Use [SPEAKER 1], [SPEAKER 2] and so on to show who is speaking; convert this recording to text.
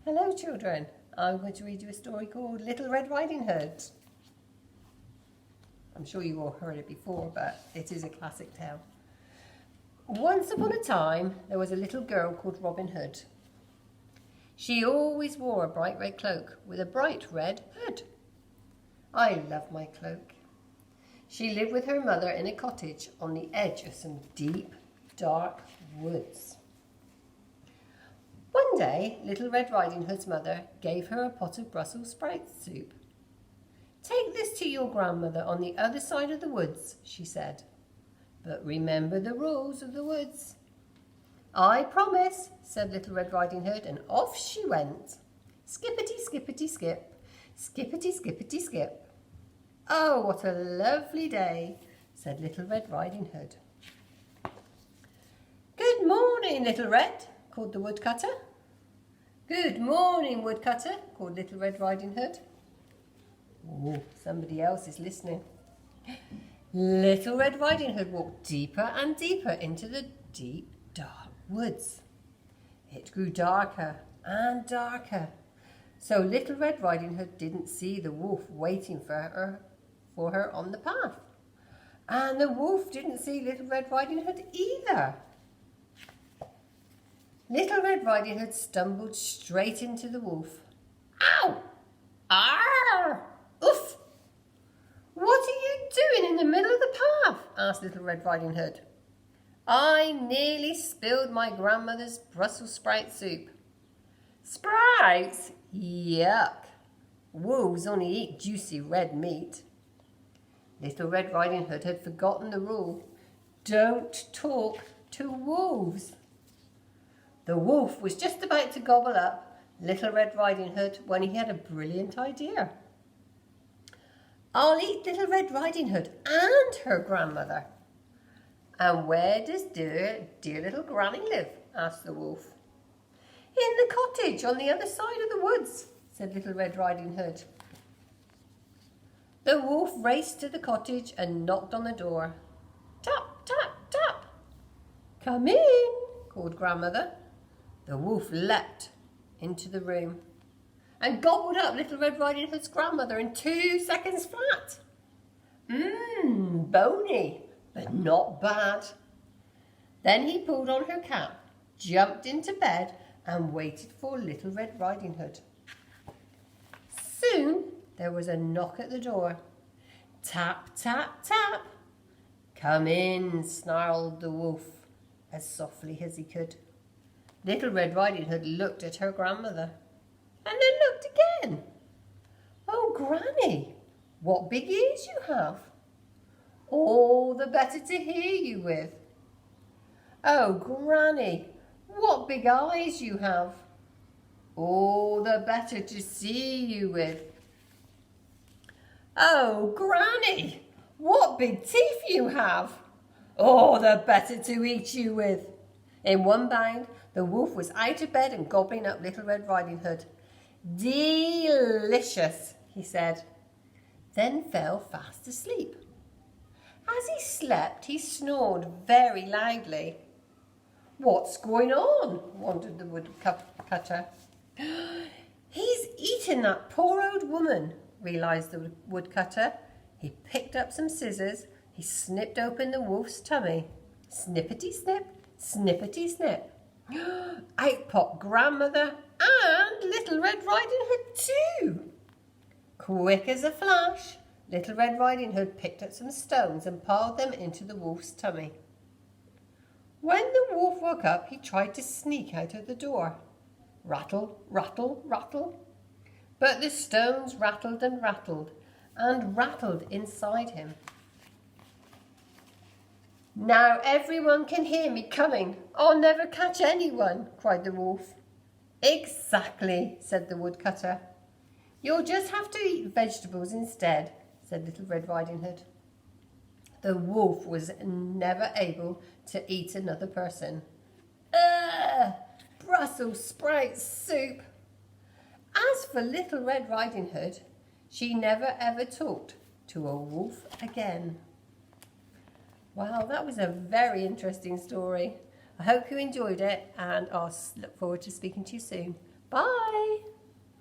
[SPEAKER 1] Hello children, I'm going to read you a story called Little Red Riding Hood. I'm sure you all heard it before, but it is a classic tale. Once upon a time, there was a little girl called Robin Hood. She always wore a bright red cloak with a bright red hood. I love my cloak. She lived with her mother in a cottage on the edge of some deep, dark woods. One day, Little Red Riding Hood's mother gave her a pot of Brussels sprout soup. "Take this to your grandmother on the other side of the woods," she said. "But remember the rules of the woods." "I promise," said Little Red Riding Hood, and off she went. Skippity, skippity, skip. Skippity, skippity, skip. "Oh, what a lovely day," said Little Red Riding Hood. "Good morning, Little Red," called the woodcutter. "Good morning, woodcutter," called Little Red Riding Hood. Oh, somebody else is listening. Little Red Riding Hood walked deeper and deeper into the deep, dark woods. It grew darker and darker, so Little Red Riding Hood didn't see the wolf waiting for her on the path. And the wolf didn't see Little Red Riding Hood either. Little Red Riding Hood stumbled straight into the wolf. "Ow! Arr! Oof! What are you doing in the middle of the path?" asked Little Red Riding Hood. "I nearly spilled my grandmother's Brussels sprout soup." "Sprouts? Yuck! Wolves only eat juicy red meat." Little Red Riding Hood had forgotten the rule. Don't talk to wolves. The wolf was just about to gobble up Little Red Riding Hood when he had a brilliant idea. "I'll eat Little Red Riding Hood and her grandmother." "And where does dear little Granny live?" asked the wolf. "In the cottage on the other side of the woods," said Little Red Riding Hood. The wolf raced to the cottage and knocked on the door. Tap, tap, tap. "Come in," called Grandmother. The wolf leapt into the room and gobbled up Little Red Riding Hood's grandmother in 2 seconds flat. Bony, but not bad. Then he pulled on her cap, jumped into bed, and waited for Little Red Riding Hood. Soon there was a knock at the door. Tap, tap, tap. "Come in," snarled the wolf as softly as he could. Little Red Riding Hood looked at her grandmother and then looked again. "Oh, Granny, what big ears you have." "All the better to hear you with." "Oh, Granny, what big eyes you have." "All the better to see you with." "Oh, Granny, what big teeth you have." "All the better to eat you with." In one bound, the wolf was out of bed and gobbling up Little Red Riding Hood. "Delicious," he said, then fell fast asleep. As he slept, he snored very loudly. "What's going on?" wondered the woodcutter. "He's eaten that poor old woman," realised the woodcutter. He picked up some scissors. He snipped open the wolf's tummy. Snippety snip, snippety snip. Out popped Grandmother and Little Red Riding Hood too. Quick as a flash, Little Red Riding Hood picked up some stones and piled them into the wolf's tummy. When the wolf woke up, he tried to sneak out of the door. Rattle, rattle, rattle. But the stones rattled and rattled inside him. "Now everyone can hear me coming. I'll never catch anyone," cried the wolf. "Exactly," said the woodcutter. "You'll just have to eat vegetables instead," said Little Red Riding Hood. The wolf was never able to eat another person. Ugh! Brussels sprout soup! As for Little Red Riding Hood, she never ever talked to a wolf again. Wow, that was a very interesting story. I hope you enjoyed it, and I'll look forward to speaking to you soon. Bye!